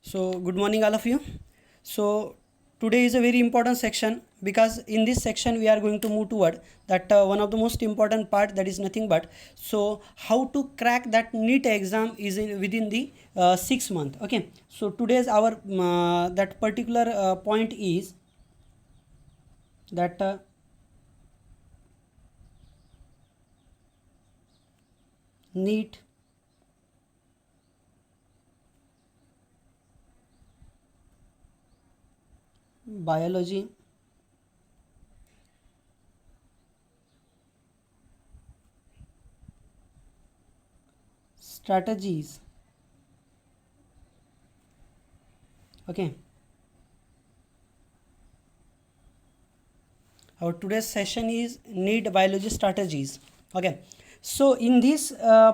So, good morning, all of you. So, today is a very important section because in this section we are going to move toward that one of the most important part, that is nothing but so how to crack that NEET exam is within the 6 month. Okay. So, today's our that particular point is that NEET biology strategies. Okay. Our today's session is NEET biology strategies. Okay. So in this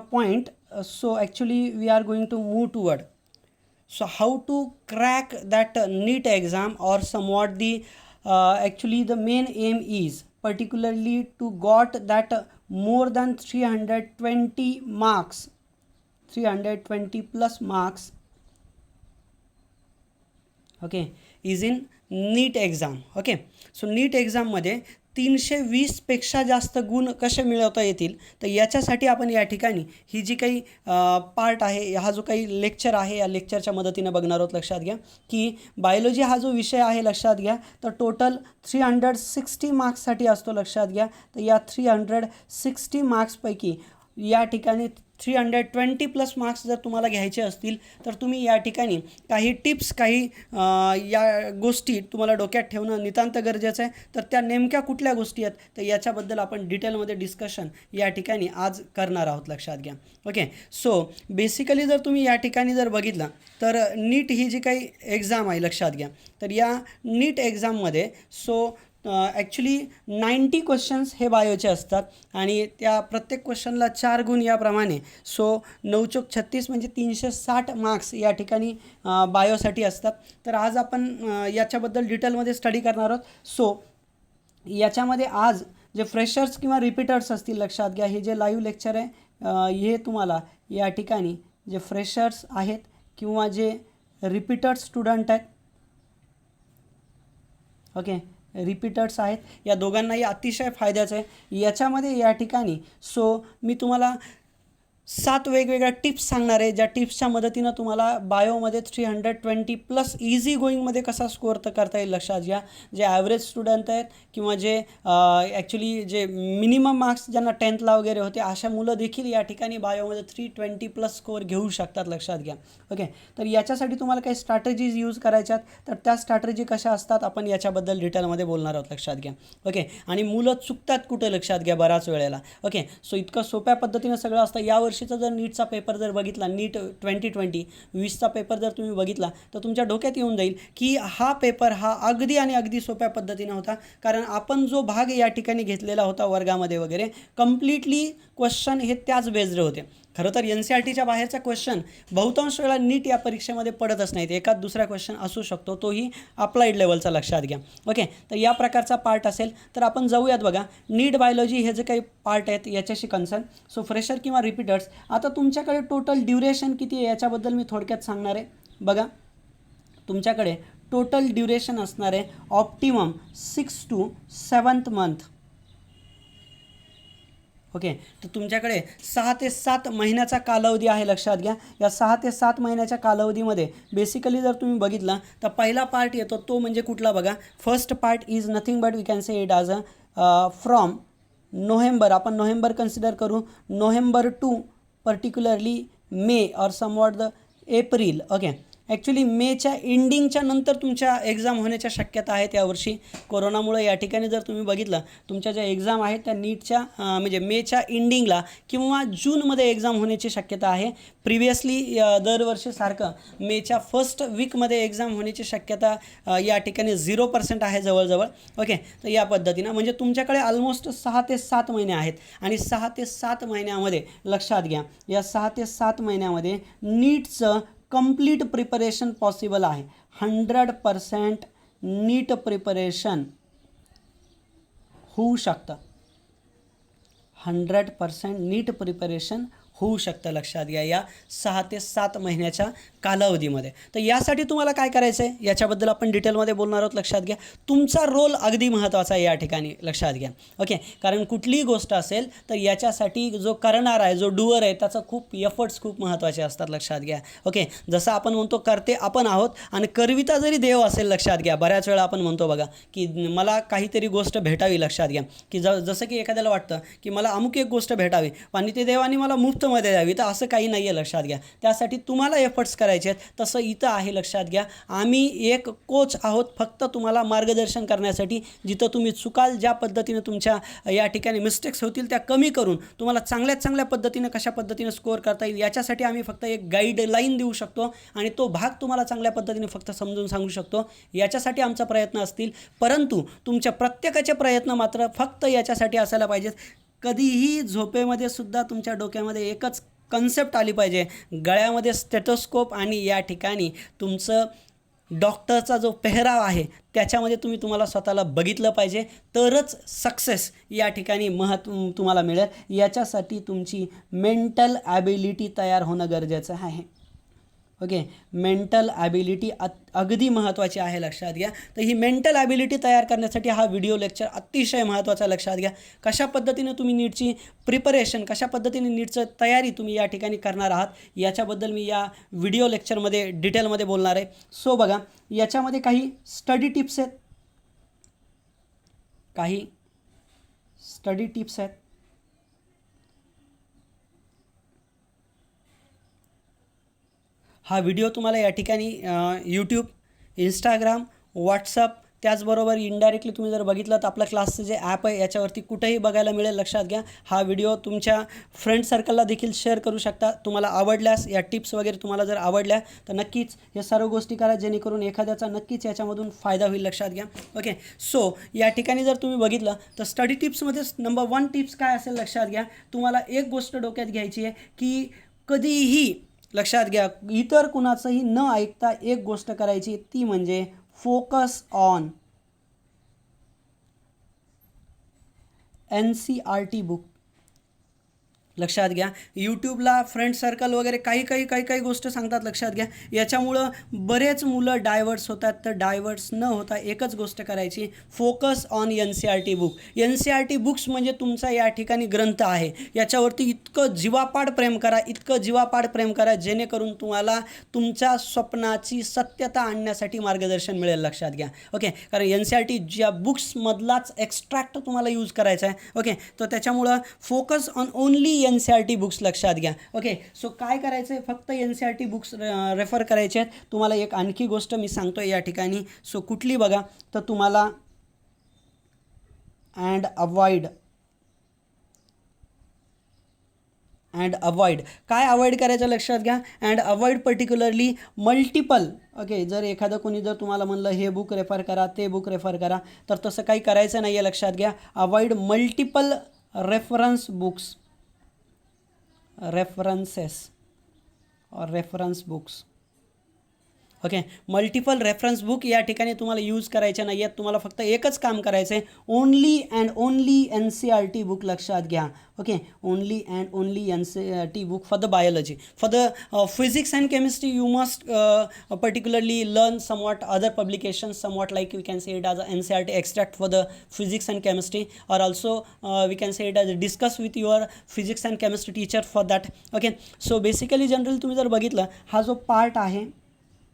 point, so actually we are going to move toward so how to crack that NEET exam, or somewhat the actually the main aim is particularly to got that more than 320 marks, 320 plus marks. Okay is in NEET exam. Okay. So NEET एक्झाममध्ये 320पेक्षा जास्त गुण कसे मिळवता येतील, तर याच्यासाठी आपण या ठिकाणी ही जी काही पार्ट आहे, हा जो काही लेक्चर आहे, या लेक्चरच्या मदतीनं बघणार आहोत. लक्षात घ्या की बायोलॉजी हा जो विषय आहे, लक्षात घ्या, तर टोटल 360 मार्क्ससाठी असतो. लक्षात घ्या. तर या 360 मार्क्सपैकी या ठिकाणी 320 प्लस मार्क्स जर तुम्हाला घ्यायचे असतील तर तुम्ही या ठिकाणी काही टिप्स, काही या गोष्टी तुम्हाला डोक्यात ठेवणं नितांत गरजेचं आहे. तर त्या नेमक्या कुठल्या गोष्टी आहेत, तर याच्याबद्दल आपण डिटेलमध्ये डिस्कशन या ठिकाणी आज करणार आहोत. लक्षात घ्या. ओके. सो बेसिकली जर तुम्ही या ठिकाणी जर बघितलं तर नीट ही जी काही एक्झाम आहे, लक्षात घ्या, तर या नीट एक्झाममध्ये सो ॲक्च्युली 90 क्वेश्चन्स हे बायोचे असतात आणि त्या प्रत्येक क्वेश्चनला 4 गुण याप्रमाणे. सो 9 चोक 36 म्हणजे 360 मार्क्स या ठिकाणी बायोसाठी असतात. तर आज आपण याच्याबद्दल डिटेलमध्ये स्टडी करणार आहोत. सो याच्यामध्ये आज जे फ्रेशर्स किंवा रिपीटर्स असतील, लक्षात घ्या, हे जे लाईव्ह लेक्चर आहे हे तुम्हाला या ठिकाणी जे फ्रेशर्स आहेत किंवा जे रिपीटर्स स्टुडंट आहेत, ओके, रिपीटर्स आहेत, या दोघांनाही अतिशय फायद्याचं आहे. याच्यामध्ये या ठिकाणी सो मी तुम्हाला 7 वेगवेगळ्या टिप्स सांगणार आहे, ज्या टिप्सच्या मदतीनं तुम्हाला बायोमध्ये 320 प्लस इझी गोईंगमध्ये कसा स्कोअर तर करता येईल. लक्षात घ्या. जे ॲव्हरेज स्टुडंट आहेत किंवा जे ॲक्च्युली जे मिनिमम मार्क्स ज्यांना 10thला वगैरे होते, अशा मुलं देखील या ठिकाणी बायोमध्ये 320 प्लस स्कोअर घेऊ शकतात. लक्षात घ्या. ओके. तर याच्यासाठी तुम्हाला काही स्ट्रॅटेजीज यूज करायच्यात, तर त्या स्ट्रॅटेजी कशा असतात आपण याच्याबद्दल डिटेलमध्ये बोलणार आहोत. लक्षात घ्या. ओके. आणि मुलं चुकतात कुठं, लक्षात घ्या, बऱ्याच वेळेला. ओके. सो इतकं सोप्या पद्धतीनं सगळं असतं. यावर्षीचा जर नीटचा पेपर जर बघितला, नीट 2020चा पेपर जर तुम्ही बघितला तर तुमच्या डोक्यात येऊन जाईल की हा पेपर हा अगदी आणि अगदी सोप्या पद्धतीनं होता. कारण आपण जो भाग या ठिकाणी घेतलेला होता वर्गामध्ये वगैरे, कम्प्लिटली क्वेश्चन हे त्याच बेस्ड होते. खरं तर NCERTच्या बाहेरचा क्वेश्चन बहुतांश वेळा नीट या परीक्षेमध्ये पडतच नाहीत. एखाद दुसरा क्वेश्चन असू शकतो, तोही अप्लाइड लेवलचा. लक्षात घ्या. ओके. तर या प्रकारचा पार्ट असेल तर आपण जाऊयात. बघा, नीट बायोलॉजी हे जे काही पार्ट आहेत याच्याशी कन्सर्न. सो फ्रेशर किंवा रिपीटर्स, आता तुमच्याकडे टोटल ड्युरेशन किती आहे याच्याबद्दल मी थोडक्यात सांगणार आहे. बघा, तुमच्याकडे टोटल ड्युरेशन असणार आहे ऑप्टिमम 6 to 7 मंथ. ओके. तर तुमच्याकडे 6 ते 7 महिन्याचा कालावधी आहे. लक्षात घ्या. या 6 ते 7 महिन्याच्या कालावधीमध्ये बेसिकली जर तुम्ही बघितलं तर पहिला पार्ट येतो तो म्हणजे कुठला, बघा, first part is nothing but we can say it as from November, आपण नोव्हेंबर कन्सिडर करू, नोव्हेंबर टू पर्टिक्युलरली मे और somewhat the April. Okay. Actually मेच्या एंडिंगच्या नंतर तुमच्या एक्झाम होण्याच्या शक्यता आहेत. यावर्षी कोरोनामुळे या ठिकाणी जर तुम्ही बघितलं, तुमच्या ज्या एक्झाम आहेत त्या नीटच्या म्हणजे मेच्या एंडिंगला किंवा जूनमध्ये एक्झाम होण्याची शक्यता आहे. प्रिव्हियसली दरवर्षीसारखं मेच्या फर्स्ट वीकमध्ये एक्झाम होण्याची शक्यता या ठिकाणी 0% आहे जवळजवळ. ओके. तर या पद्धतीनं म्हणजे तुमच्याकडे ऑलमोस्ट 6 ते 7 महिने आहेत आणि 6 ते 7 महिन्यामध्ये, लक्षात घ्या, या 6 ते 7 महिन्यामध्ये नीटचं कंप्लीट प्रिपरेशन पॉसिबल आहे. 100% नीट प्रिपरेशन होऊ शकतं. 100% नीट प्रिपरेशन होऊ शकतं. लक्षात घ्या. या 6 ते 7 महिन्याच्या कालावधीमध्ये. तर यासाठी तुम्हाला काय करायचं आहे याच्याबद्दल आपण डिटेलमध्ये बोलणार आहोत. लक्षात घ्या, तुमचा रोल अगदी महत्त्वाचा आहे या ठिकाणी. लक्षात घ्या. ओके, कारण कुठलीही गोष्ट असेल तर याच्यासाठी जो करणार आहे, जो डुअर आहे, त्याचं खूप एफर्ट्स खूप महत्त्वाचे असतात. लक्षात घ्या. ओके, जसं आपण म्हणतो करते आपण आहोत आणि करविता जरी देव असेल. लक्षात घ्या, बऱ्याच वेळा आपण म्हणतो बघा की मला काहीतरी गोष्ट भेटावी. लक्षात घ्या की जसं की एखाद्याला वाटतं की मला अमुक एक गोष्ट भेटावी आणि ते देवाने मला मुफ्तमध्ये द्यावी, तर असं काही नाही आहे. लक्षात घ्या, त्यासाठी तुम्हाला एफर्ट्स करायचे आहेत. तसं इथं आहे. लक्षात घ्या, आम्ही एक कोच आहोत फक्त तुम्हाला मार्गदर्शन करण्यासाठी. जिथं तुम्ही चुकाल, ज्या पद्धतीने तुमच्या या ठिकाणी मिस्टेक्स होतील त्या कमी करून तुम्हाला चांगल्यात चांगल्या पद्धतीने कशा पद्धतीने स्कोअर करता येईल याच्यासाठी आम्ही फक्त एक गाईडलाईन देऊ शकतो आणि तो भाग तुम्हाला चांगल्या पद्धतीने फक्त समजून सांगू शकतो. याच्यासाठी आमचा प्रयत्न असतील, परंतु तुमच्या प्रत्येकाचे प्रयत्न मात्र फक्त याच्यासाठी असायला पाहिजेत. कधीही झोपेमध्ये सुद्धा तुमच्या डोक्यामध्ये एकच कन्सेप्ट आली पाहिजे, गळ्यामध्ये स्टेथोस्कोप आणि या ठिकाणी तुमचं डॉक्टरचा जो पेहराव आहे त्याच्यामध्ये तुम्हाला स्वतःला बघितलं पाहिजे, तरच सक्सेस या ठिकाणी तुम्हाला मिळेल. याच्यासाठी तुमची मेंटल ॲबिलिटी तयार होणं गरजेचं आहे. ओके, मेंटल ॲबिलिटी अगदी महत्त्वाची आहे. लक्षात घ्या. तर ही मेंटल ॲबिलिटी तयार करण्यासाठी हा व्हिडिओ लेक्चर अतिशय महत्त्वाचा. लक्षात घ्या, कशा पद्धतीने तुम्ही नीटची प्रिपरेशन, कशा पद्धतीने नीटचं तयारी तुम्ही या ठिकाणी करणार आहात याच्याबद्दल मी या व्हिडिओ लेक्चरमध्ये डिटेलमध्ये बोलणार आहे. सो बघा, याच्यामध्ये काही स्टडी टिप्स आहेत, काही स्टडी टिप्स आहेत. हा व्हिडिओ तुम्हाला या ठिकाणी यूट्यूब, इंस्टाग्राम, व्हॉट्सअप, त्याचबरोबर इनडायरेक्टली तुम्ही जर बघितलं तर आपल्या क्लासचं जे ॲप आहे याच्यावरती कुठेही बघायला मिळेल. लक्षात घ्या, हा व्हिडिओ तुमच्या फ्रेंड सर्कलला देखील शेअर करू शकता. तुम्हाला आवडल्यास या टिप्स वगैरे तुम्हाला जर आवडल्या तर नक्कीच या सर्व गोष्टी करा, जेणेकरून एखाद्याचा नक्कीच याच्यामधून फायदा होईल. लक्षात घ्या. ओके, सो या ठिकाणी जर तुम्ही बघितलं तर स्टडी टिप्समध्ये नंबर 1 टिप्स काय असेल. लक्षात घ्या, तुम्हाला एक गोष्ट डोक्यात घ्यायची आहे की कधीही, लक्षात घ्या, इतर कुणाचंही न ऐकता एक गोष्ट करायची, ती म्हणजे फोकस ऑन NCERT बुक. लक्षात घ्या, यूट्यूबला फ्रेंड सर्कल वगैरे काही गोष्ट सांगतात. लक्षात घ्या, याच्यामुळं बरेच मुलं डायवर्ट्स होतात. तर डायवर्ट्स न होता एकच गोष्ट करायची, focus on NCERT book. NCERT books म्हणजे तुमचा या ठिकाणी ग्रंथ आहे. याच्यावरती इतकं जीवापाड प्रेम करा, इतकं जीवापाड प्रेम करा, जेणेकरून तुम्हाला तुमच्या स्वप्नाची सत्यता आणण्यासाठी मार्गदर्शन मिळेल. लक्षात घ्या. ओके, कारण NCERT ज्या बुक्समधलाच एक्स्ट्रॅक्ट तुम्हाला यूज करायचा आहे. ओके, तर त्याच्यामुळं focus on only NCERT books. लक्षात घ्या. ओके, सो काय करायचं आहे, फक्त NCERT बुक्स रेफर करायचे आहेत. तुम्हाला एक आणखी गोष्ट मी सांगतो या ठिकाणी. सो कुठली बघा, तर तुम्हाला अँड अवॉइड काय अवॉइड करायचं. लक्षात घ्या, and avoid particularly multiple. Okay, जर एखादं कोणी जर तुम्हाला म्हणलं हे बुक रेफर करा, ते बुक रेफर करा, तर तसं काही करायचं नाही आहे. लक्षात घ्या, avoid multiple reference books, reference books. Okay, multiple reference book या ठिकाणी तुम्हाला यूज करायचे नाही आहेत. तुम्हाला फक्त एकच काम करायचं आहे, only and only NCERT book. लक्षात घ्या. Okay, only and only NCERT book for the biology. For the physics and chemistry you must particularly learn somewhat other publications, somewhat like we can say it as a NCERT extract for the physics and chemistry, or also we can say it as discuss with your physics and chemistry teacher for that. Okay, so basically generally तुम्ही जर बघितलं हा जो part आहे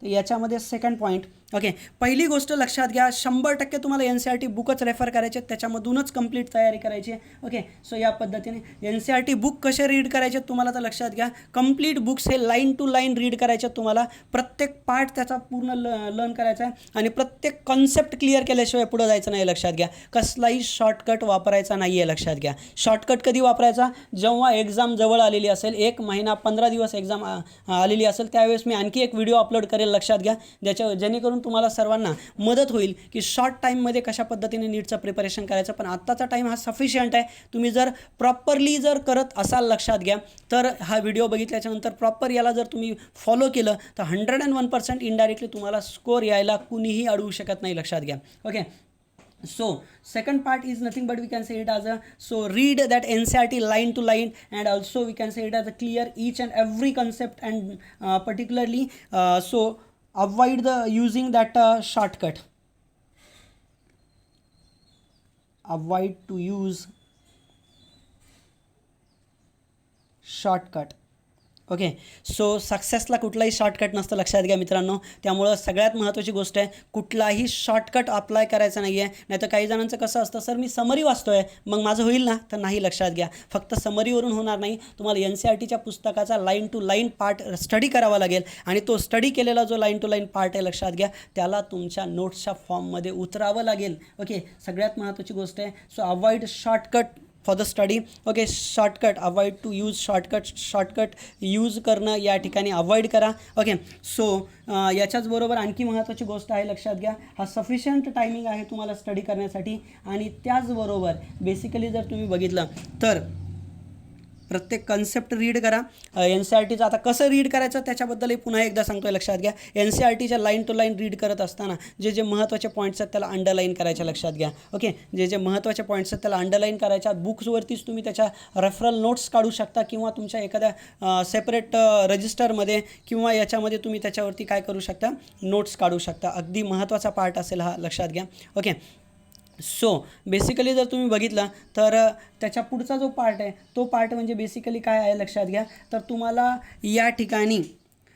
तर याच्यामध्ये second point. Okay, पहिली गोष्ट लक्षात घ्या, 100% तुम्हाला NCERT बुकच रेफर करायचे, त्याच्यामधूनच कंप्लीट तयारी करायची. ओके, सो या पद्धतीने NCERT बुक कसे रीड करायचे तुम्हाला, तर लक्षात घ्या, कंप्लीट बुक्स हे लाईन टू लाईन रीड करायचे. तुम्हाला प्रत्येक पार्ट त्याचा पूर्ण लर्न करायचा आहे आणि प्रत्येक कॉन्सेप्ट क्लिअर केल्याशिवाय पुढं जायचं नाही. लक्षात घ्या, कसलाही शॉर्टकट वापरायचा नाही आहे. लक्षात घ्या, शॉर्टकट कधी वापरायचा, जेव्हा एक्झाम जवळ आलेली असेल, 1 महिना 15 दिवस एक्झाम आलेली असेल, त्यावेळेस मी आणखी एक व्हिडिओ अपलोड करेल. लक्षात घ्या, जेणेकरून तुम्हाला सर्वांना मदत होईल की शॉर्ट टाईममध्ये कशा पद्धतीने नीटचं प्रिपरेशन करायचं. पण आत्ताचा टाईम हा सफिशियंट आहे. तुम्ही जर प्रॉपरली जर करत असाल, लक्षात घ्या, तर हा व्हिडिओ बघितल्याच्यानंतर प्रॉपर याला जर तुम्ही फॉलो केलं तर 101% इनडायरेक्टली तुम्हाला स्कोअर यायला कुणीही अडवू शकत नाही. लक्षात घ्या. Okay, So second part is nothing but we can say it as a, so read that NCERT line to line, and also we can say it as a clear each and every concept, and particularly so avoid the using that shortcut, avoid to use shortcut. Okay, so सक्सेसला कुठलाही shortcut नसतं, लक्षात घ्या मित्रांनो. त्यामुळं सगळ्यात महत्त्वाची गोष्ट आहे, कुठलाही शॉर्टकट अप्लाय करायचा नाही आहे. नाहीतर काही जणांचं कसं असतं, सर मी समरी वाचतो आहे मग माझं होईल ना, तर नाही. लक्षात घ्या, फक्त समरीवरून होणार नाही. तुम्हाला NCERTच्या पुस्तकाचा line to line part study करावा लागेल, आणि तो स्टडी केलेला जो लाईन टू लाईन पार्ट आहे, लक्षात घ्या, त्याला तुमच्या नोट्सच्या फॉर्ममध्ये उतरावं लागेल. ओके, सगळ्यात महत्त्वाची गोष्ट आहे. So avoid shortcut for the study. Okay, shortcut avoid to use shortcut use करणं या ठिकाणी अवॉइड करा. ओके, सो याच्याचबरोबर आणखी महत्त्वाची गोष्ट आहे, लक्षात घ्या, हा सफिशियंट टायमिंग आहे तुम्हाला स्टडी करण्यासाठी. आणि त्याचबरोबर बेसिकली जर तुम्ही बघितलं तर प्रत्येक कन्सेप्ट रीड करा. NCERTचं आता कसं रीड करायचं त्याच्याबद्दलही पुन्हा एकदा सांगतो आहे, लक्षात घ्या. NCERTच्या लाईन टू लाईन रीड करत असताना जे जे महत्त्वाचे पॉईंट्स आहेत त्याला अंडरलाईन करायच्या, लक्षात घ्या. ओके, जे जे महत्त्वाचे पॉईंट्स आहेत त्याला अंडरलाईन करायच्या. बुक्सवरतीच तुम्ही त्याच्या रेफरल नोट्स काढू शकता, किंवा तुमच्या एखाद्या सेपरेट रजिस्टरमध्ये किंवा याच्यामध्ये तुम्ही त्याच्यावरती काय करू शकता, नोट्स काढू शकता. अगदी महत्त्वाचा पार्ट असेल हा, लक्षात घ्या. ओके, सो बेसिकली जर तुम्ही बघितलं तर त्याच्या पुढचा जो पार्ट आहे तो पार्ट म्हणजे बेसिकली काय आहे, लक्षात घ्या. तर तुम्हाला या ठिकाणी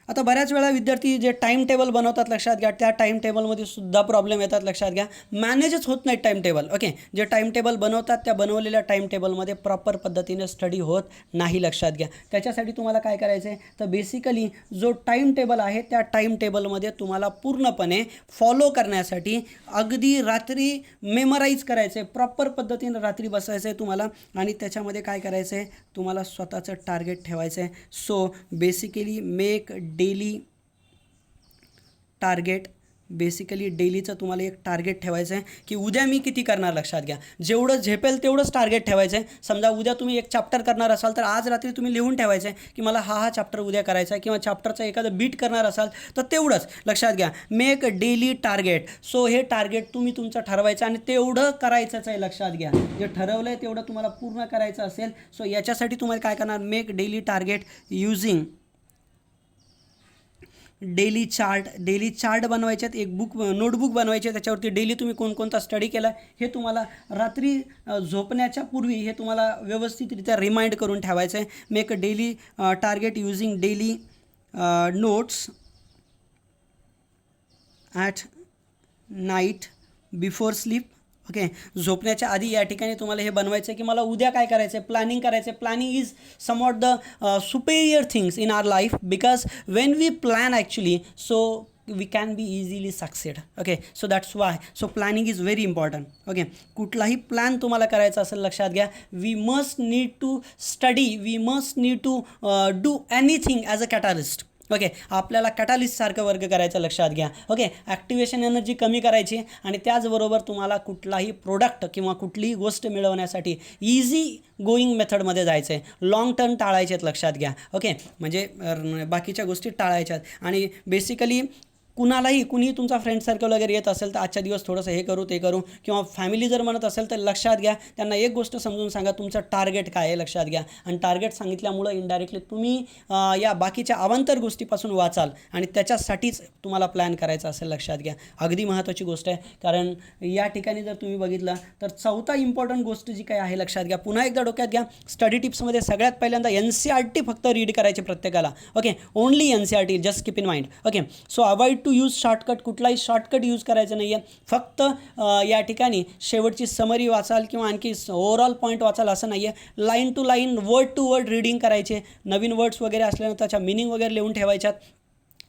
आता बऱ्याच वेळा विद्यार्थी जे टाईम टेबल बनवतात, लक्षात घ्या, त्या टाईम टेबलमध्ये सुद्धा प्रॉब्लेम येतात, लक्षात घ्या. मॅनेजच होत नाही टाईम टेबल. ओके, जे टाईम टेबल बनवतात त्या बनवलेल्या टाईम टेबलमध्ये प्रॉपर पद्धतीने स्टडी होत नाही, लक्षात घ्या. त्याच्यासाठी तुम्हाला काय करायचं आहे, तर बेसिकली जो टाईम टेबल आहे त्या टाईम टेबलमध्ये तुम्हाला पूर्णपणे फॉलो करण्यासाठी अगदी रात्री मेमराईज करायचं आहे, प्रॉपर पद्धतीने रात्री बसायचं आहे तुम्हाला. आणि त्याच्यामध्ये काय करायचं आहे, तुम्हाला स्वतःचं टार्गेट ठेवायचं आहे. So basically make daily target. Basically डेलीचं तुम्हाला एक टार्गेट ठेवायचं आहे की उद्या मी किती करणार, लक्षात घ्या. जेवढं झेपेल तेवढंच टार्गेट ठेवायचं आहे. समजा उद्या तुम्ही एक चॅप्टर करणार असाल तर आज रात्री तुम्ही लिहून ठेवायचं आहे की मला हा चॅप्टर उद्या करायचा आहे, किंवा चॅप्टरचं एखादं बीट करणार असाल तर तेवढंच, लक्षात घ्या. Make daily target. सो हे टार्गेट तुम्ही तुमचं ठरवायचं आणि तेवढं करायचंच आहे, लक्षात घ्या. जे ठरवलं आहे तेवढं तुम्हाला पूर्ण करायचं असेल. सो याच्यासाठी तुम्हाला काय करणार, make daily target using daily chart बनवायचे आहेत. एक नोटबुक बनवायचे, त्याच्यावरती डेली तुम्ही कोणकोणता स्टडी केला हे तुम्हाला रात्री झोपण्याच्या पूर्वी हे तुम्हाला व्यवस्थितरित्या रिमाइंड करून ठेवायचं आहे. Make daily target using daily notes at night before sleep. Okay, झोपण्याच्या आधी या ठिकाणी तुम्हाला हे बनवायचं आहे की मला उद्या काय करायचं आहे, प्लॅनिंग करायचं आहे. Planning is somewhat the superior things in our life, because when we plan actually so we can be easily succeed. Okay, so that's why so planning is very important. Okay, कुठलाही plan तुम्हाला करायचा असेल, लक्षात घ्या, we must need to study, we must need to do anything as a catalyst. Okay, आपल्याला कॅटालिस्टसारखं work करायचं, लक्षात घ्या. ओके, ॲक्टिवेशन एनर्जी कमी करायची, आणि त्याचबरोबर तुम्हाला कुठलाही प्रोडक्ट किंवा कुठलीही गोष्ट मिळवण्यासाठी इझी गोईंग मेथडमध्ये जायचं आहे. लाँग टर्म टाळायचे आहेत, लक्षात घ्या. ओके, म्हणजे बाकीच्या गोष्टी टाळायच्यात. आणि बेसिकली कुणीही तुमचा फ्रेंड सर्कल वगैरे येत असेल तर आजच्या दिवस थोडंसं हे करू ते करू, किंवा फॅमिली जर म्हणत असेल तर लक्षात घ्या, त्यांना एक गोष्ट समजून सांगा, तुमचं टार्गेट काय आहे, लक्षात घ्या. आणि टार्गेट सांगितल्यामुळं इनडायरेक्टली तुम्ही या बाकीच्या अवांतर गोष्टीपासून वाचाल, आणि त्याच्यासाठीच तुम्हाला प्लॅन करायचा असेल, लक्षात घ्या. अगदी महत्त्वाची गोष्ट आहे, कारण या ठिकाणी जर तुम्ही बघितलं तर चौथा इम्पॉर्टंट गोष्ट जी काय आहे, लक्षात घ्या. पुन्हा एकदा डोक्यात घ्या, स्टडी टिप्समध्ये सगळ्यात पहिल्यांदा NCERT फक्त रीड करायचे प्रत्येकाला. Okay, only NCERT, just keep in mind. Okay, so avoid to use shortcut. कुठलाही शॉर्टकट यूज करायचं नाही आहे. फक्त या ठिकाणी शेवटची समरी वाचाल किंवा आणखी ओव्हरऑल पॉईंट वाचाल असं नाही आहे. Line to line, word to word reading करायचे. नवीन वर्ड्स वगैरे असल्यानंतर त्याच्या मिनिंग वगैरे लिहून ठेवायच्यात.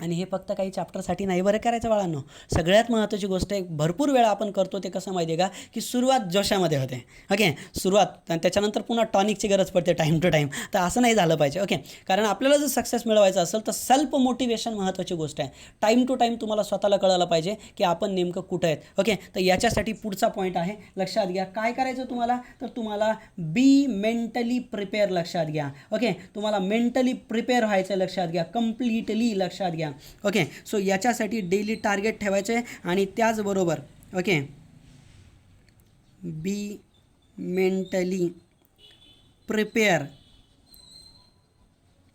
आणि हे फक्त काही चॅप्टरसाठी नाही बरं करायचं बाळांनो. सगळ्यात महत्त्वाची गोष्ट आहे, भरपूर वेळा आपण करतो ते कसं माहिती आहे का, की सुरुवात जोशामध्ये होते. ओके, सुरुवात, त्याच्यानंतर पुन्हा टॉनिकची गरज पडते टाईम टू टाईम. तर असं नाही झालं पाहिजे. ओके, कारण आपल्याला जर सक्सेस मिळवायचं असेल तर सेल्फ मोटिवेशन महत्त्वाची गोष्ट आहे. टाईम टू टाईम तुम्हाला स्वतःला कळायला पाहिजे की आपण नेमकं कुठं आहेत. ओके, तर याच्यासाठी पुढचा पॉईंट आहे, लक्षात घ्या. काय करायचं तुम्हाला, तर तुम्हाला बी मेंटली प्रिपेअर, लक्षात घ्या. ओके, तुम्हाला मेंटली प्रिपेअर व्हायचं, लक्षात घ्या, कम्प्लिटली, लक्षात घ्या. ओके, सो याच्यासाठी डेली टार्गेट ठेवायचे, आणि त्याचबरोबर okay be mentally prepare.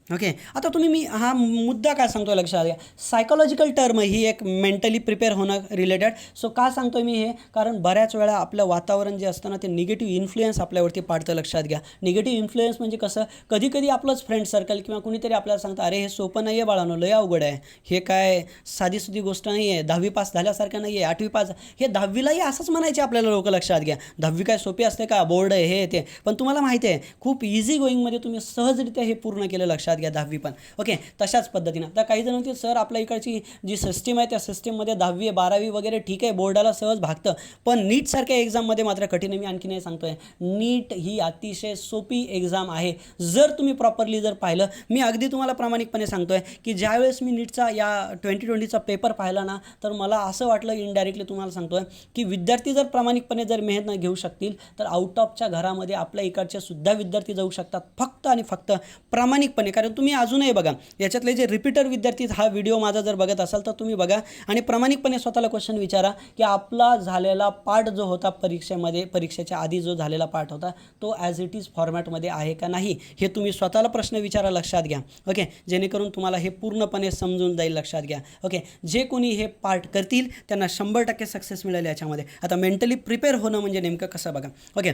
Okay, आता तुम्ही मी हा मुद्दा काय सांगतो आहे लक्षात घ्या. सायकोलॉजिकल टर्म ही एक मेंटली प्रिपेअर होणं रिलेटेड. सो का सांगतो आहे मी हे, कारण बऱ्याच वेळा आपलं वातावरण जे असतं ना ते निगेटिव्ह इन्फ्लुएन्स आपल्यावरती पाडतं. लक्षात घ्या, निगेटिव्ह इन्फ्लुएन्स म्हणजे कसं, कधी कधी आपलंच फ्रेंड सर्कल किंवा कुणीतरी आपल्याला सांगतं अरे हे सोपं नाही आहे बाळांनो, लय अवघड आहे, हे काय साधीसुधी गोष्ट नाही आहे, 10वी पास झाल्यासारखं नाही आहे, 8वी पास. हे 10वीलाही असंच म्हणायचे आपल्याला लोक. लक्षात घ्या, 10वी काय सोपी असते का, बोर्ड आहे हे ते. पण तुम्हाला माहिती आहे खूप इझी गोईंगमध्ये तुम्ही सहजरित्या हे पूर्ण केलं. लक्षात घ्या, 10वी पण. ओके, तशाच पद्धतीनं आता काही जण म्हणतील सर आपल्या इकडची जी सिस्टीम आहे त्या सिस्टीममध्ये 10वी 12वी वगैरे ठीक आहे, बोर्डाला सहज भागतं, पण नीटसारख्या एक्झाममध्ये मात्र कठीण आहे. मी आणखी नाही सांगतो आहे, नीट ही अतिशय सोपी एक्झाम आहे जर तुम्ही प्रॉपरली जर पाहिलं. मी अगदी तुम्हाला प्रामाणिकपणे सांगतो आहे की ज्यावेळेस मी नीटचा या 2020चा पेपर पाहिला ना, तर मला असं वाटलं, इनडायरेक्टली तुम्हाला सांगतो आहे की विद्यार्थी जर प्रामाणिकपणे जर मेहनत घेऊ शकतील तर आउट ऑफच्या घरामध्ये आपल्या इकडचे सुद्धा विद्यार्थी जाऊ शकतात, फक्त आणि फक्त प्रामाणिकपणे. कारण तुम्ही अजूनही बघा, याच्यातले जे रिपीटर विद्यार्थी हा व्हिडिओ माझा जर बघत असाल तर तुम्ही बघा आणि प्रामाणिकपणे स्वतःला क्वेश्चन विचारा की आपला झालेला पाठ जो होता परीक्षेमध्ये, परीक्षेच्या आधी जो झालेला पाठ होता तो ॲज इट इज फॉर्मॅटमध्ये आहे का नाही, हे तुम्ही स्वतःला प्रश्न विचारा. लक्षात घ्या. ओके, जेणेकरून तुम्हाला हे पूर्णपणे समजून जाईल. लक्षात घ्या. ओके, जे कोणी हे पाठ करतील त्यांना 100% सक्सेस मिळेल याच्यामध्ये. आता मेंटली प्रिपेअर होणं म्हणजे नेमकं कसं बघा. ओके,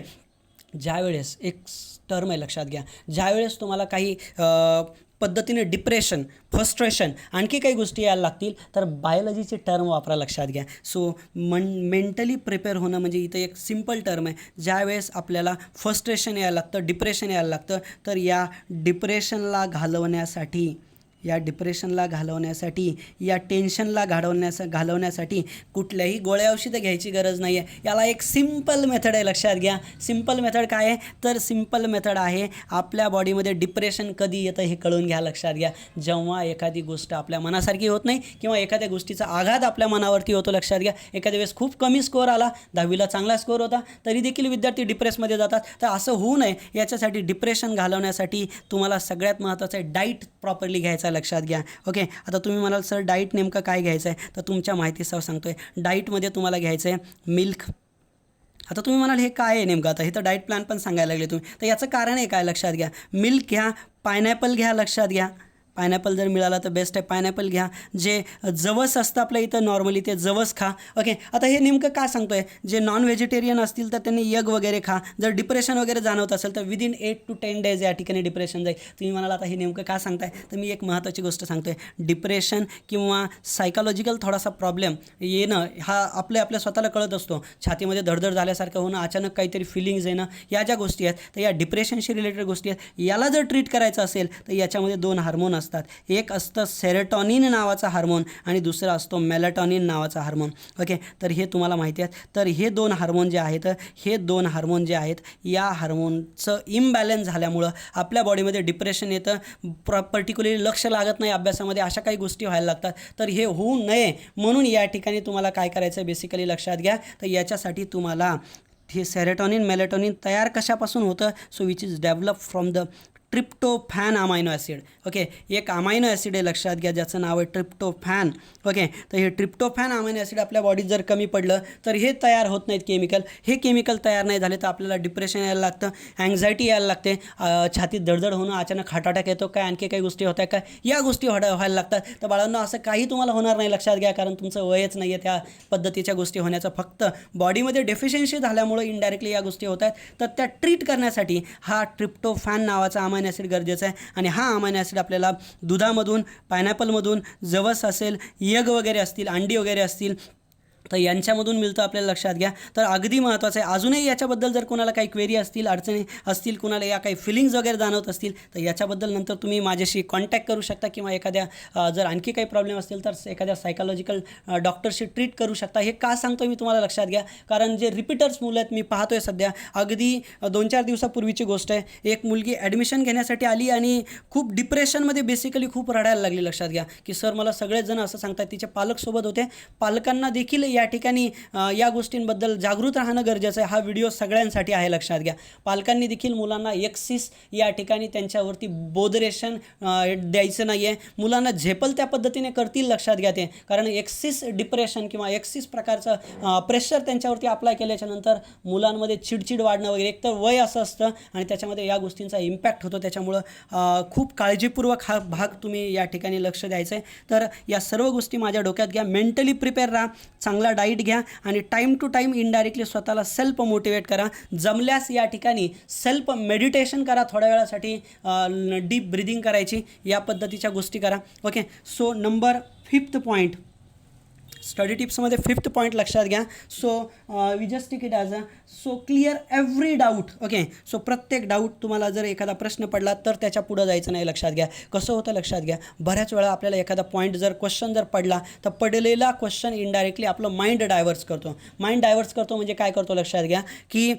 ज्यावेळेस एक टर्म आहे, लक्षात घ्या, ज्यावेळेस तुम्हाला काही पद्धतीने डिप्रेशन, फ्रस्ट्रेशन, आणखी काही गोष्टी यायला लागतील तर बायोलॉजीचे टर्म वापरा. लक्षात घ्या. सो मेंटली प्रिपेअर होणं म्हणजे इथं एक सिम्पल टर्म आहे. ज्यावेळेस आपल्याला फ्रस्ट्रेशन यायला लागतं, डिप्रेशन यायला लागतं, तर या डिप्रेशनला घालवण्यासाठी, या टेन्शनला घालवण्यासाठी कुठल्याही गोळ्या औषधं घ्यायची गरज नाही आहे. याला एक सिम्पल मेथड आहे. लक्षात घ्या, सिम्पल मेथड काय आहे, तर सिम्पल मेथड आहे आपल्या बॉडीमध्ये डिप्रेशन कधी येतं हे कळून घ्या. लक्षात घ्या, जेव्हा एखादी गोष्ट आपल्या मनासारखी होत नाही किंवा एखाद्या गोष्टीचा आघात आपल्या मनावरती होतो. लक्षात घ्या, एखाद्या वेळेस खूप कमी स्कोअर आला, 10वीला चांगला स्कोअर होता तरी देखील विद्यार्थी डिप्रेसमध्ये जातात. तर असं होऊ नये याच्यासाठी, डिप्रेशन घालवण्यासाठी तुम्हाला सगळ्यात महत्त्वाचं आहे डाईट प्रॉपरली घ्यायचा. लक्षात घ्या. ओके, आता तुम्ही म्हणाल सर डाईट नेमकं काय घ्यायचं आहे, तर तुमच्या माहितीसह सांगतो आहे. डाईटमध्ये तुम्हाला घ्यायचं आहे मिल्क. आता तुम्ही म्हणाल हे काय आहे नेमकं, आता हे तर डाईट प्लॅन पण सांगायला लागले तुम्ही, तर याचं कारण आहे काय. लक्षात घ्या, मिल्क घ्या, पायनॅपल घ्या. लक्षात घ्या, पायनॅपल जर मिळाला तर बेस्ट आहे, पायनॅपल घ्या. जे जवस असतं आपल्या इथं नॉर्मली ते जवस खा. ओके, आता हे नेमकं काय सांगतो आहे, जे नॉन व्हेजिटेरियन असतील तर त्यांनी एग वगैरे खा. जर डिप्रेशन वगैरे जाणवत असेल तर विदिन 8 to 10 days या ठिकाणी डिप्रेशन जाईल. तुम्ही म्हणाल आता हे नेमकं काय सांगताय, तर मी एक महत्त्वाची गोष्ट सांगतो आहे. डिप्रेशन किंवा सायकोलॉजिकल थोडासा प्रॉब्लेम येणं हा आपल्या स्वतःला कळत असतो. छातीमध्ये धडधड झाल्यासारखं होणं, अचानक काहीतरी फिलिंग्स येणं, या ज्या गोष्टी आहेत तर या डिप्रेशनशी रिलेटेड गोष्टी आहेत. याला जर ट्रीट करायचं असेल तर याच्यामध्ये 2 हार्मोन असतात. एक असतं सेरोटॉनिन नावाचा हार्मोन आणि दुसरा असतो मेलाटॉनिन नावाचा हार्मोन. ओके, तर हे तुम्हाला माहिती आहे. तर हे 2 हार्मोन जे आहेत, या हार्मोनचं इम्बॅलन्स झाल्यामुळं आपल्या बॉडीमध्ये डिप्रेशन येतं, पर्टिक्युलरली लक्ष लागत नाही अभ्यासामध्ये, अशा काही गोष्टी व्हायला लागतात. तर हे होऊ नये म्हणून या ठिकाणी तुम्हाला काय करायचं आहे बेसिकली. लक्षात घ्या, तर याच्यासाठी तुम्हाला हे सेरोटॉनिन मेलाटॉनिन तयार कशापासून होतं, so which is develop from the tryptophan amino acid. Okay, एक अमायनो ॲसिड आहे. लक्षात घ्या, ज्याचं नाव आहे ट्रिप्टोफॅन. ओके, तर हे ट्रिप्टोफॅन अमायनो ॲसिड आपल्या बॉडीत जर कमी पडलं तर हे तयार होत नाहीत केमिकल. हे केमिकल तयार नाही झाले तर आपल्याला डिप्रेशन यायला लागतं, अँझायटी यायला लागते, छातीत धडधड होणं, अचानक हार्ट अटॅक येतो, काय आणखी काही गोष्टी होत्या काय, या गोष्टी व्हायला लागतात. तर बाळांनो असं काही तुम्हाला होणार नाही. लक्षात घ्या, कारण तुमचं वयच नाही आहे त्या पद्धतीच्या गोष्टी होण्याचं. फक्त बॉडीमध्ये डेफिशियन्सी झाल्यामुळे इनडायरेक्टली या गोष्टी होत आहेत. तर त्या ट्रीट करण्यासाठी हा ट्रिप्टोफॅन नावाचा अमायनो ॲसिड गरजेचं आहे. आणि हा अमायनो ॲसिड आपल्याला दुधामधून, पायनॅपलमधून, जवस असेल, एग वगैरे असतील, अंडी वगैरे असतील, तर यांच्यामधून मिळतं आपल्याला. लक्षात घ्या, तर अगदी महत्त्वाचं आहे. अजूनही याच्याबद्दल जर कोणाला काही क्वेरी असतील, अडचणी असतील, कोणाला या काही फिलिंग्स वगैरे जाणवत असतील तर याच्याबद्दल नंतर तुम्ही माझ्याशी कॉन्टॅक्ट करू शकता किंवा एखाद्या जर आणखी काही प्रॉब्लेम असतील तर एखाद्या सायकोलॉजिकल डॉक्टरशी ट्रीट करू शकता. हे का सांगतो मी तुम्हाला, लक्षात घ्या, कारण जे रिपीटर्स मुलं आहेत मी पाहतोय सध्या, अगदी 2-4 दिवसापूर्वीची गोष्ट आहे, एक मुलगी ॲडमिशन घेण्यासाठी आली आणि खूप डिप्रेशनमध्ये बेसिकली खूप रडायला लागली. लक्षात घ्या की सर मला सगळेच जण असं सांगतात, तिचे पालक सोबत होते, पालकांना देखील या ठिकाणी या गोष्टींबद्दल जागृत राहणं गरजेचं आहे. हा व्हिडिओ सगळ्यांसाठी आहे, लक्षात घ्या. पालकांनी देखील मुलांना एक्सिस या ठिकाणी त्यांच्यावरती बोधरेशन द्यायचं नाही आहे. मुलांना झेपल त्या पद्धतीने करतील, लक्षात घ्या ते. कारण एक्सिस डिप्रेशन किंवा एक्सिस प्रकारचं प्रेशर त्यांच्यावरती अप्लाय केल्याच्या नंतर मुलांमध्ये चिडचिड वाढणं वगैरे, एक तर वय असं असतं आणि त्याच्यामध्ये या गोष्टींचा इम्पॅक्ट होतो. त्याच्यामुळं खूप काळजीपूर्वक हा भाग तुम्ही या ठिकाणी लक्ष द्यायचं आहे. तर या सर्व गोष्टी माझ्या डोक्यात घ्या. मेंटली प्रिपेअर राहा, चांगला डाईट घ्या आणि टाईम टू टाईम इनडायरेक्टली स्वतःला सेल्फ मोटिवेट करा. जमल्यास या ठिकाणी सेल्फ मेडिटेशन करा, थोड्या वेळासाठी डीप ब्रिदिंग करायची, या पद्धतीच्या गोष्टी करा. Okay, so number 5th point, study टिप्समध्ये 5th पॉईंट लक्षात घ्या. So we just take it as so clear every doubt. Okay, so प्रत्येक डाऊट, तुम्हाला जर एखादा प्रश्न पडला तर त्याच्या पुढं जायचं नाही, लक्षात घ्या. कसं होतं लक्षात घ्या, बऱ्याच वेळा आपल्याला एखादा पॉईंट जर क्वेश्चन जर पडला तर पडलेला क्वेश्चन इनडायरेक्टली आपलं माइंड डायव्हर्ट्स करतो. माइंड डायव्हर्ट्स करतो म्हणजे काय करतो लक्षात घ्या, की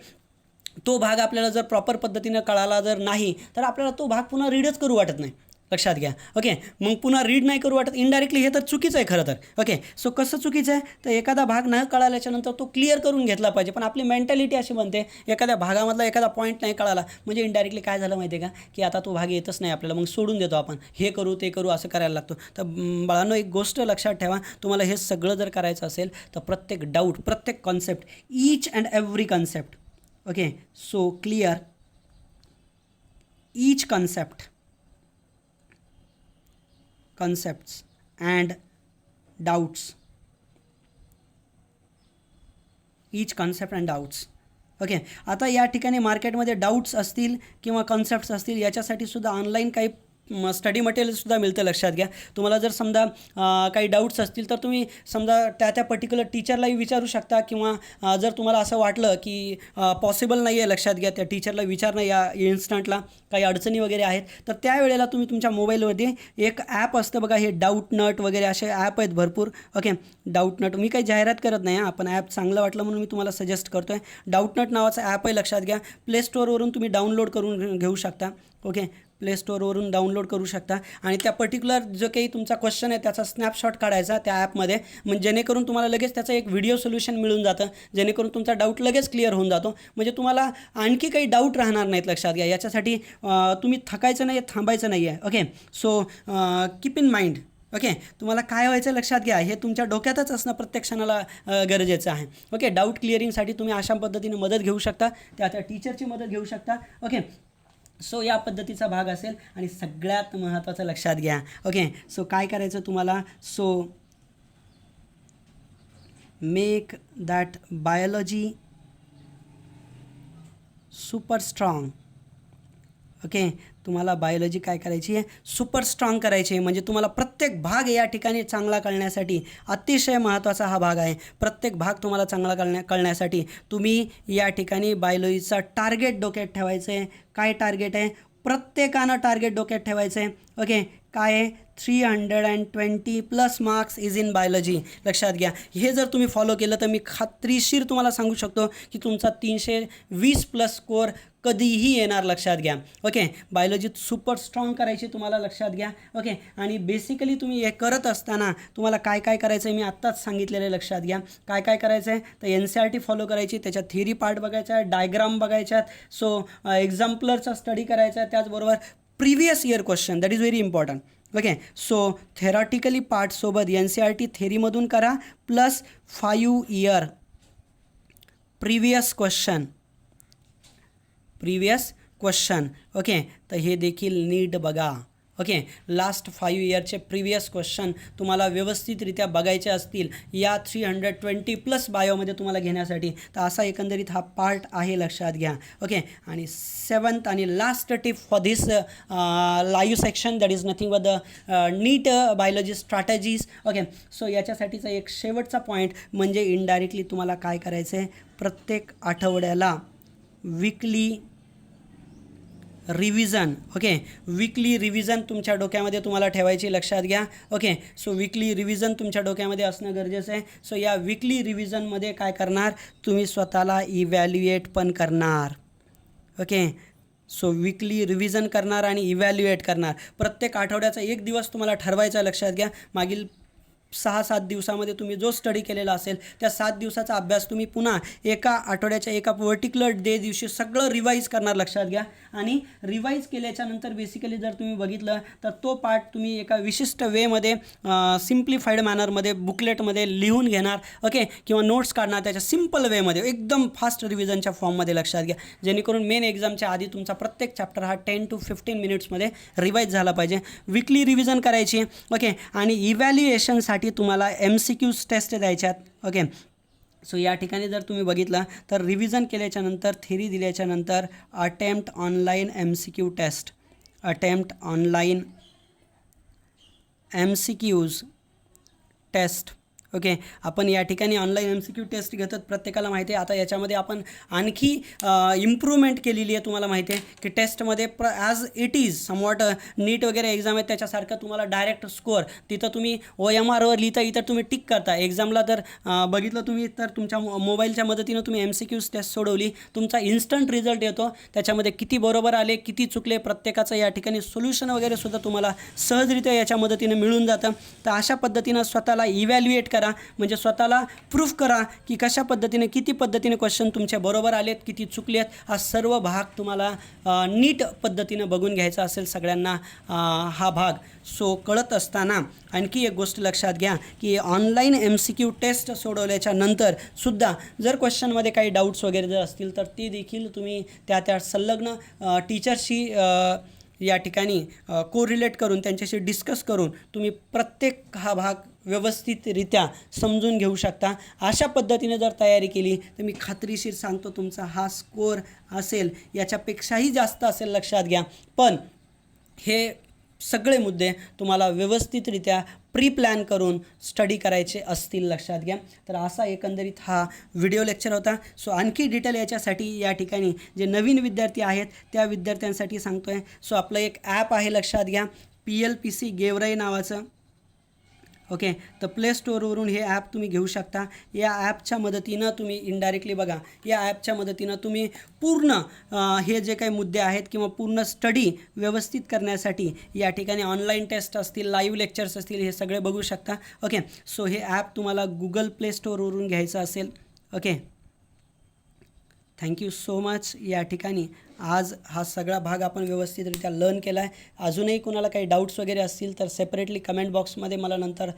तो भाग आपल्याला जर प्रॉपर पद्धतीनं कळाला जर नाही तर आपल्याला तो भाग पुन्हा रीडच करू वाटत नाही, लक्षात घ्या. ओके, मग पुन्हा रीड नाही करू वाटत इनडायरेक्टली, हे तर चुकीचं आहे खरं तर. ओके, सो कसं चुकीचं आहे, तर एखादा भाग न कळाल्याच्यानंतर तो क्लिअर करून घेतला पाहिजे. पण आपली मेंटॅलिटी अशी बनते, एखाद्या भागामधला एखादा पॉईंट नाही कळाला म्हणजे इनडायरेक्टली काय झालं माहिती आहे का, की आता तो भाग येतच नाही आपल्याला, मग सोडून देतो आपण, हे करू ते करू असं करायला लागतो. तर बाळांनो, एक गोष्ट लक्षात ठेवा, तुम्हाला हे सगळं जर करायचं असेल तर प्रत्येक डाऊट, प्रत्येक concept, each and every concept. Okay, so clear each concepts and doubts, each concept and doubts. Okay, आता या ठिकाणी मार्केटमध्ये डाऊट्स असतील किंवा कॉन्सेप्ट्स असतील, याच्यासाठी सुद्धा ऑनलाईन काही स्टडी मटेरियलसुद्धा मिळतं, लक्षात घ्या. तुम्हाला जर समजा काही डाऊट्स असतील तर तुम्ही समजा त्या पर्टिक्युलर टीचरलाही विचारू शकता, किंवा जर तुम्हाला असं वाटलं की पॉसिबल नाही आहे, लक्षात घ्या, त्या टीचरला विचारणं या इन्स्टंटला काही अडचणी वगैरे आहेत, तर त्यावेळेला तुम्ही तुमच्या मोबाईलमध्ये एक ॲप असतं बघा, हे डाऊट नट वगैरे असे ॲप आहेत भरपूर. ओके, डाऊट नट, मी काही जाहिरात करत नाही, आपण ॲप चांगलं वाटलं म्हणून मी तुम्हाला सजेस्ट करतो आहे. डाऊट नट नावाचं ॲप आहे, लक्षात घ्या. प्ले स्टोअरवरून तुम्ही डाउनलोड करून घेऊ शकता. ओके, प्ले स्टोअरवरून डाउनलोड करू शकता आणि त्या पर्टिक्युलर जो काही तुमचा क्वेश्चन आहे त्याचा स्नॅपशॉट काढायचा त्या ॲपमध्ये, म्हणजे जेणेकरून तुम्हाला लगेच त्याचं एक व्हिडिओ सोल्युशन मिळून जातं, जेणेकरून तुमचा डाऊट लगेच क्लिअर होऊन जातो. म्हणजे तुम्हाला आणखी काही डाऊट राहणार नाहीत, लक्षात घ्या. याच्यासाठी तुम्ही थकायचं नाही, थांबायचं नाही आहे. Okay, so keep in mind. Okay, तुम्हाला काय व्हायचं लक्षात घ्या, हे तुमच्या डोक्यातच असणं प्रत्येक क्षणाला गरजेचं आहे. ओके, डाऊट क्लिअरिंगसाठी तुम्ही अशा पद्धतीने मदत घेऊ शकता, त्या टीचरची मदत घेऊ शकता. ओके, सो या पद्धतीचा भाग असेल. आणि सगळ्यात महत्त्वाचं लक्षात घ्या. ओके, सो काय करायचं तुम्हाला, so make that biology super strong. Okay, तुम्हाला बायोलॉजी काय करायची आहे, सुपर स्ट्रॉंग करायची आहे. म्हणजे तुम्हाला प्रत्येक भाग या ठिकाणी चांगला कळण्यासाठी अतिशय महत्त्वाचा हा भाग आहे. प्रत्येक भाग तुम्हाला चांगला कळण्यासाठी तुम्ही या ठिकाणी बायोलॉजीचा टार्गेट डोक्यात ठेवायचं आहे. काय टार्गेट आहे, प्रत्येकानं टार्गेट डोक्यात ठेवायचं आहे. ओके, काय आहे, 320+ मार्क्स इज इन बायोलॉजी, लक्षात घ्या. हे जर तुम्ही फॉलो केलं तर मी खात्रीशीर तुम्हाला सांगू शकतो की तुमचा 320+ स्कोअर कधीही येणार, लक्षात घ्या. ओके, बायोलॉजीत सुपर स्ट्रॉंग करायची तुम्हाला, लक्षात घ्या. ओके, आणि बेसिकली तुम्ही हे करत असताना तुम्हाला काय काय करायचं आहे मी आत्ताच सांगितलेलं आहे, लक्षात घ्या. काय काय करायचं आहे, तर NCERT फॉलो करायची, त्याच्या थिअरी पार्ट बघायचा आहे, डायग्राम बघायच्यात, सो एक्झाम्पलरचा स्टडी करायचा आहे, त्याचबरोबर previous year question, that is very important. Okay, so theoretically पार्टसोबत NCERT थेरीमधून करा, plus 5 year previous question. Okay, तर हे देखील नीट बघा. ओके, लास्ट 5 इयरचे प्रिव्हियस क्वेश्चन तुम्हाला व्यवस्थितरित्या बघायचे असतील या 320+ बायोमध्ये तुम्हाला घेण्यासाठी, तर असा एकंदरीत हा पार्ट आहे, लक्षात घ्या. ओके, आणि 7th आणि last tip for this live section, that is nothing but the NEET biology strategies. Okay, so याच्यासाठीचा एक शेवटचा पॉईंट म्हणजे इनडायरेक्टली तुम्हाला काय करायचं आहे, प्रत्येक आठवड्याला weekly revision. Okay, weekly revision तुमच्या डोक्यामध्ये तुम्हाला ठेवायची, लक्षात घ्या. ओके, सो वीकली रिव्हिजन तुमच्या डोक्यामध्ये असणं गरजेचं आहे. सो या वीकली रिव्हिजनमध्ये काय करणार, तुम्ही स्वतःला इव्हॅल्युएट पण करणार. ओके, सो वीकली रिव्हिजन करणार आणि इव्हॅल्युएट करणार. प्रत्येक आठवड्याचा एक दिवस तुम्हाला ठरवायचा, लक्षात घ्या. मागील 6-7 दिवसामध्ये तुम्ही जो स्टडी केलेला असेल त्या 7 दिवसाचा अभ्यास तुम्ही पुन्हा एका आठवड्याच्या एका पर्टिक्युलर डे दिवशी सगळं रिवाईज करणार, लक्षात घ्या. आणि रिवाईज केल्याच्यानंतर बेसिकली जर तुम्ही बघितलं तर तो पार्ट तुम्ही एका विशिष्ट वेमध्ये सिम्प्लिफाईड मॅनरमध्ये बुकलेटमध्ये लिहून घेणार, ओके, किंवा नोट्स काढणार त्याच्या सिम्पल वेमध्ये एकदम फास्ट रिव्हिजनच्या फॉर्ममध्ये, लक्षात घ्या. जेणेकरून मेन एक्झामच्या आधी तुमचा प्रत्येक चॅप्टर हा 10 to 15 मिनिट्समध्ये रिवाईज झाला पाहिजे. विकली रिव्हिजन करायची, ओके. आणि इव्हॅल्युएशनसाठी तुम्हाला MCQs टेस्ट द्यायच्यात, ओके. सो या ठिकाणी जर तुम्ही बघितलं तर रिव्हिजन केल्याच्यानंतर थेरी दिल्याच्यानंतर attempt online MCQ test, attempt online MCQs test, okay. आपण या ठिकाणी ऑनलाईन MCQ टेस्ट घेतात, प्रत्येकाला माहिती आहे. आता याच्यामध्ये आपण आणखी इम्प्रूव्हमेंट केलेली आहे. तुम्हाला माहिती आहे की टेस्टमध्ये ॲज इट इज समवॉट नीट वगैरे एक्झाम आहे त्याच्यासारखं तुम्हाला डायरेक्ट स्कोअर तिथं तुम्ही OMRवर लिहिता, इथं तुम्ही टिक करता. एक्झामला तर बघितलं तुम्ही तर तुमच्या मोबाईलच्या मदतीनं तुम्ही MCQs टेस्ट सोडवली, तुमचा इन्स्टंट रिझल्ट येतो. त्याच्यामध्ये किती बरोबर आले, किती चुकले, प्रत्येकाचं या ठिकाणी सोल्युशन वगैरे सुद्धा तुम्हाला सहजरित्या याच्या मदतीनं मिळून जातं. तर अशा पद्धतीनं स्वतःला इव्हॅल्युएट करा, म्हणजे स्वतःला प्रूफ करा की कशा पद्धतीने किती पद्धतीने क्वेश्चन तुमचे बरोबर आलेत, किती चुकले आहेत. हा सर्व भाग तुम्हाला नीट पद्धतीनं बघून घ्यायचा असेल सगळ्यांना हा भाग. सो कळत असताना आणखी एक गोष्ट लक्षात घ्या की ऑनलाईन MCQ टेस्ट सोडवल्याच्या नंतर सुद्धा जर क्वेश्चनमध्ये काही डाऊट्स वगैरे जर असतील तर ते देखील तुम्ही त्या संलग्न टीचरशी या ठिकाणी कोरिलेट करून त्यांच्याशी डिस्कस करून तुम्ही प्रत्येक हा भाग व्यवस्थितरित्या समजून घेऊ शकता. अशा पद्धतीने जर तयारी केली तर मी खात्रीशीर सांगतो तुमचा हा स्कोअर असेल याच्यापेक्षाही जास्त असेल, लक्षात घ्या. पण हे सगळे मुद्दे तुम्हाला व्यवस्थितरित्या प्री प्लॅन करून स्टडी करायचे असतील, लक्षात घ्या. तर असा एकंदरीत हा व्हिडिओ लेक्चर होता. सो आणखी डिटेल याच्यासाठी या ठिकाणी जे नवीन विद्यार्थी आहेत त्या विद्यार्थ्यांसाठी सांगतो आहे. सो आपलं एक ॲप आहे, लक्षात घ्या, PLPC गेवराई नावाचं, ओके. तर प्ले स्टोअरवरून हे ॲप तुम्ही घेऊ शकता. या ॲपच्या मदतीनं तुम्ही इनडायरेक्टली बघा, या ॲपच्या मदतीनं तुम्ही पूर्ण हे जे काही मुद्दे आहेत किंवा पूर्ण स्टडी व्यवस्थित करण्यासाठी या ठिकाणी ऑनलाईन टेस्ट असतील, लाईव्ह लेक्चर्स असतील, हे सगळे बघू शकता, ओके. सो हे ॲप तुम्हाला गुगल प्ले स्टोअरवरून घ्यायचं असेल, ओके. Thank you so much. या ठिकाणी आज हा सगळा भाग आपण व्यवस्थितरित्या लर्न केला आहे. अजूनही कोणाला काही डाऊट्स वगैरे असतील तर सेपरेटली कमेंट बॉक्समध्ये मला नंतर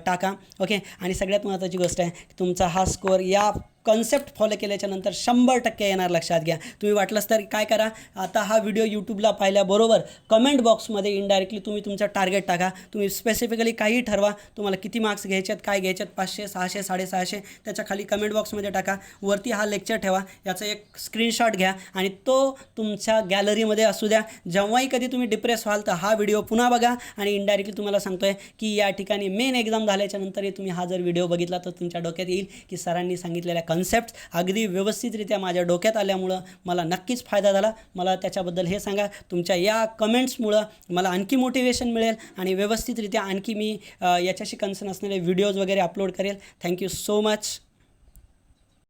टाका, ओके. आणि सगळ्यात महत्त्वाची गोष्ट आहे की तुमचा हा स्कोअर या कॉन्सेप्ट फॉलो केल्याच्यानंतर 100% येणार, लक्षात घ्या. तुम्ही वाटलंच तर काय करा, आता हा व्हिडिओ यूट्यूबला पाहिल्याबरोबर कमेंट बॉक्समध्ये इनडायरेक्टली तुम्ही तुमचं टार्गेट टाका. तुम्ही स्पेसिफिकली काही ठरवा, तुम्हाला किती मार्क्स घ्यायचे आहेत, काय घ्यायचे आहेत, 500, 600, 650, त्याच्या खाली कमेंट बॉक्समध्ये टाका. वरती हा लेक्चर ठेवा, याचा एक स्क्रीनशॉट घ्या आणि तो तुमच्या गॅलरीमध्ये असू द्या. जेव्हाही कधी तुम्ही डिप्रेस व्हाल तर हा व्हिडिओ पुन्हा बघा. आणि इनडायरेक्टली तुम्हाला सांगतो आहे की या ठिकाणी मेन एक्झाम झाल्याच्या नंतरही तुम्ही हा जर व्हिडिओ बघितला तर तुमच्या डोक्यात येईल की सरांनी सांगितलेल्या कन्सेप्ट अगदी व्यवस्थितरित्या माझ्या डोक्यात आल्यामुळं मला नक्कीच फायदा झाला. मला त्याच्याबद्दल हे सांगा. तुमच्या या कमेंट्समुळं मला आणखी मोटिवेशन मिळेल आणि व्यवस्थितरित्या आणखी मी याच्याशी कन्सर्न असलेले व्हिडिओज वगैरे अपलोड करेल. Thank you so much.